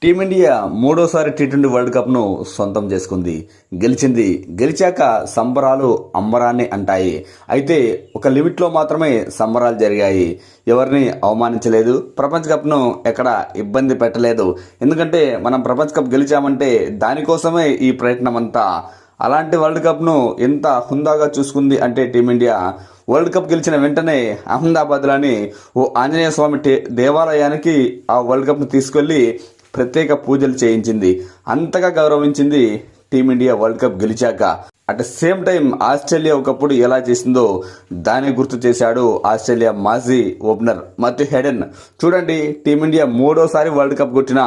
Team India మూడోసారి T20 world కప్ను సొంతం చేసుకుంది. గెలిచాక సంబరాలు అంబరాన్ని అంటాయి. అయితే ఒక లిమిట్లో మాత్రమే సంబరాలు జరిగాయి. ఎవరిని అవమానించలేదు, ప్రపంచ కప్ను ఎక్కడ ఇబ్బంది పెట్టలేదు. ఎందుకంటే మనం ప్రపంచ కప్ గెలిచామంటే దానికోసమే ఈ ప్రయత్నం అంతా. అలాంటి వరల్డ్ కప్ను ఎంత హుందాగా చూసుకుంది అంటే టీమిండియా వరల్డ్ కప్ గెలిచిన వెంటనే అహ్మదాబాద్లోని ఓ ఆంజనేయ స్వామి దేవాలయానికి ఆ వరల్డ్ కప్ను తీసుకెళ్లి ప్రత్యేక పూజలు చేయించింది. అంతగా గౌరవించింది టీమిండియా వరల్డ్ కప్ గెలిచాక. At the same time Australia ఒకప్పుడు ఎలా చేసిందో దాన్ని గుర్తు చేశాడు ఆస్ట్రేలియా మాజీ ఓపెనర్ మాథ్యూ హెడెన్. చూడండి, టీమిండియా మూడోసారి వరల్డ్ కప్ కొట్టినా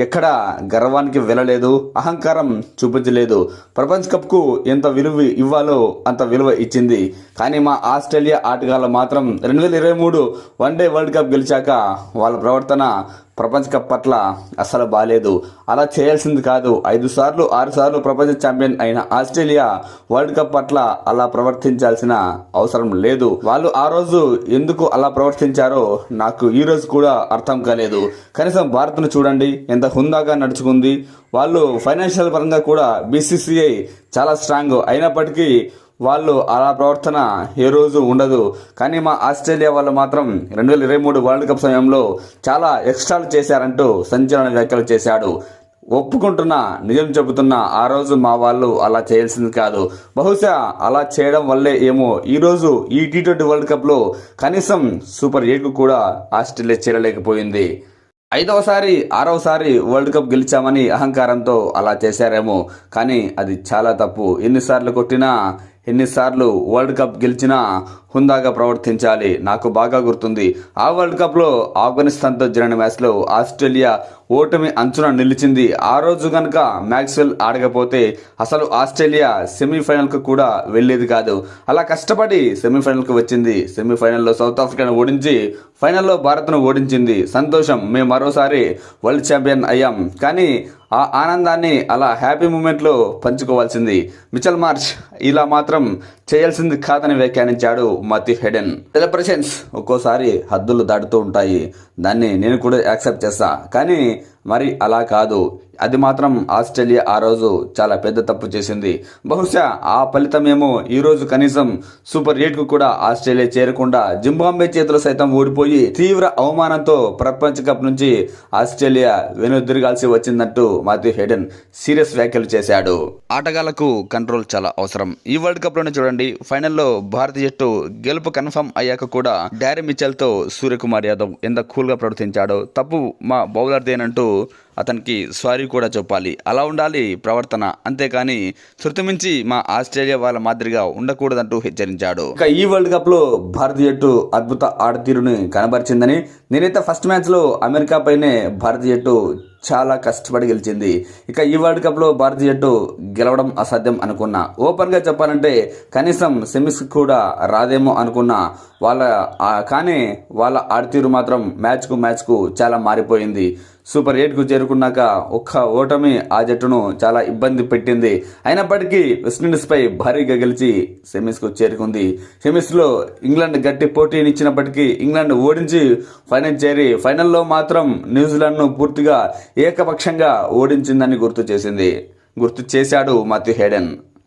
ఎక్కడ గర్వానికి వెళ్ళలేదు, అహంకారం చూపించలేదు. ప్రపంచ కప్కు ఎంత విలువ ఇవ్వాలో అంత విలువ ఇచ్చింది. కానీ మా ఆస్ట్రేలియా ఆటగాళ్ళు మాత్రం 2023 వన్డే వరల్డ్ కప్ గెలిచాక వాళ్ళ ప్రవర్తన ప్రపంచ కప్ పట్ల అసలు బాలేదు. అలా చేయాల్సింది కాదు. 5 సార్లు 6 సార్లు ప్రపంచ ఛాంపియన్ అయిన ఆస్ట్రేలియా వరల్డ్ కప్ పట్ల అలా ప్రవర్తించాల్సిన అవసరం లేదు. వాళ్ళు ఆ రోజు ఎందుకు అలా ప్రవర్తించారో నాకు ఈ రోజు కూడా అర్థం కాలేదు. కనీసం భారత్ను చూడండి, ఎంత హుందాగా నడుచుకుంది. వాళ్ళు ఫైనాన్షియల్ పరంగా కూడా బీసీసీఐ చాలా స్ట్రాంగ్ అయినప్పటికీ వాళ్ళు అలా ప్రవర్తన ఏ రోజు ఉండదు. కానీ మా ఆస్ట్రేలియా వాళ్ళు మాత్రం 2023 వరల్డ్ కప్ సమయంలో చాలా ఎక్స్ట్రాలు చేశారంటూ సంచలన వ్యాఖ్యలు చేశాడు. ఒప్పుకుంటున్నా, నిజం చెబుతున్నా, ఆ రోజు మా వాళ్ళు అలా చేయాల్సింది కాదు. బహుశా అలా చేయడం వల్లే ఏమో ఈరోజు ఈ టీ20 వరల్డ్ కప్లో కనీసం సూపర్ 8కు కూడా ఆస్ట్రేలియా చేరలేకపోయింది. 5వసారి 6వసారి వరల్డ్ కప్ గెలిచామని అహంకారంతో అలా చేశారేమో, కానీ అది చాలా తప్పు. ఎన్నిసార్లు కొట్టినా, ఎన్నిసార్లు వరల్డ్ కప్ గెలిచినా హుందాగా ప్రవర్తించాలి. నాకు బాగా గుర్తుంది, ఆ వరల్డ్ కప్లో ఆఫ్ఘనిస్తాన్తో జరిగిన మ్యాచ్లో ఆస్ట్రేలియా ఓటమి అంచున నిలిచింది. ఆ రోజు కనుక మ్యాక్స్వెల్ ఆడకపోతే అసలు ఆస్ట్రేలియా సెమీఫైనల్కు కూడా వెళ్ళేది కాదు. అలా కష్టపడి సెమీఫైనల్కు వచ్చింది. సెమీఫైనల్లో సౌత్ ఆఫ్రికాను ఓడించి ఫైనల్లో భారత్ను ఓడించింది. సంతోషం, మేము మరోసారి వరల్డ్ ఛాంపియన్ అయ్యాం. కానీ ఆ ఆనందాన్ని అలా హ్యాపీ మూమెంట్లో పంచుకోవాల్సింది. మిచెల్ మార్ష్ ఇలా మాత్రం చేయాల్సింది కాదని వ్యాఖ్యానించాడు మాథ్యూ హెడెన్. సెలబ్రేషన్స్ ఒక్కోసారి హద్దులు దాటుతూ ఉంటాయి, దాన్ని నేను కూడా యాక్సెప్ట్ చేస్తా. కానీ మరి అలా కాదు. అది మాత్రం ఆస్ట్రేలియా ఆ రోజు చాలా పెద్ద తప్పు చేసింది. బహుశా ఆ ఫలితమేమో ఈరోజు కనీసం సూపర్ 8కు కూడా ఆస్ట్రేలియా చేరకుండా జింబాబ్వే చేతిలో సైతం ఓడిపోయి తీవ్ర అవమానంతో ప్రపంచ కప్ నుంచి ఆస్ట్రేలియా వెనుదిరగాల్సి వచ్చిందంటూ మాథ్యూ హెడెన్ సీరియస్ వ్యాఖ్యలు చేశాడు. ఆటగాళ్లకు కంట్రోల్ చాలా అవసరం. ఈ వరల్డ్ కప్ లోనే చూడండి, ఫైనల్లో భారత జట్టు గెలుపు కన్ఫర్మ్ అయ్యాక కూడా డారీ మిచెల్తో సూర్యకుమార్ యాదవ్ ఎంత కూల్గా ప్రవర్తించాడో. తప్పు మా బౌలర్దేనంటూ అతనికి సారీ కూడా చెప్పాలి. అలా ఉండాలి ప్రవర్తన, అంతేకాని శృతిమించి మా ఆస్ట్రేలియా వాళ్ళ మాదిరిగా ఉండకూడదంటూ హెచ్చరించాడు. ఇక ఈ వరల్డ్ కప్ లో భారత జట్టు అద్భుత ఆటతీరుని కనబరిచిందని, నేనైతే ఫస్ట్ మ్యాచ్ లో అమెరికా పైనే భారత జట్టు చాలా కష్టపడి గెలిచింది. ఇక ఈ వరల్డ్ కప్ లో భారత జట్టు గెలవడం అసాధ్యం అనుకున్నా. ఓపెన్ గా చెప్పాలంటే కనీసం సెమీస్ కూడా రాదేమో అనుకున్నా. కానీ వాళ్ళ ఆటతీరు మాత్రం మ్యాచ్ కు చాలా మారిపోయింది. సూపర్ 8కు చేరుకున్నాక ఒక్క ఓటమి ఆ జట్టును చాలా ఇబ్బంది పెట్టింది. అయినప్పటికీ వెస్టిండీస్ పై భారీగా గెలిచి సెమీస్కు చేరుకుంది. సెమీస్లో ఇంగ్లాండ్ గట్టి పోటీనిచ్చినప్పటికీ ఇంగ్లాండ్ ఓడించి ఫైనల్ చేరి ఫైనల్లో మాత్రం న్యూజిలాండ్ను పూర్తిగా ఏకపక్షంగా ఓడించిందని గుర్తు చేశాడు మాథ్యూ హెడెన్.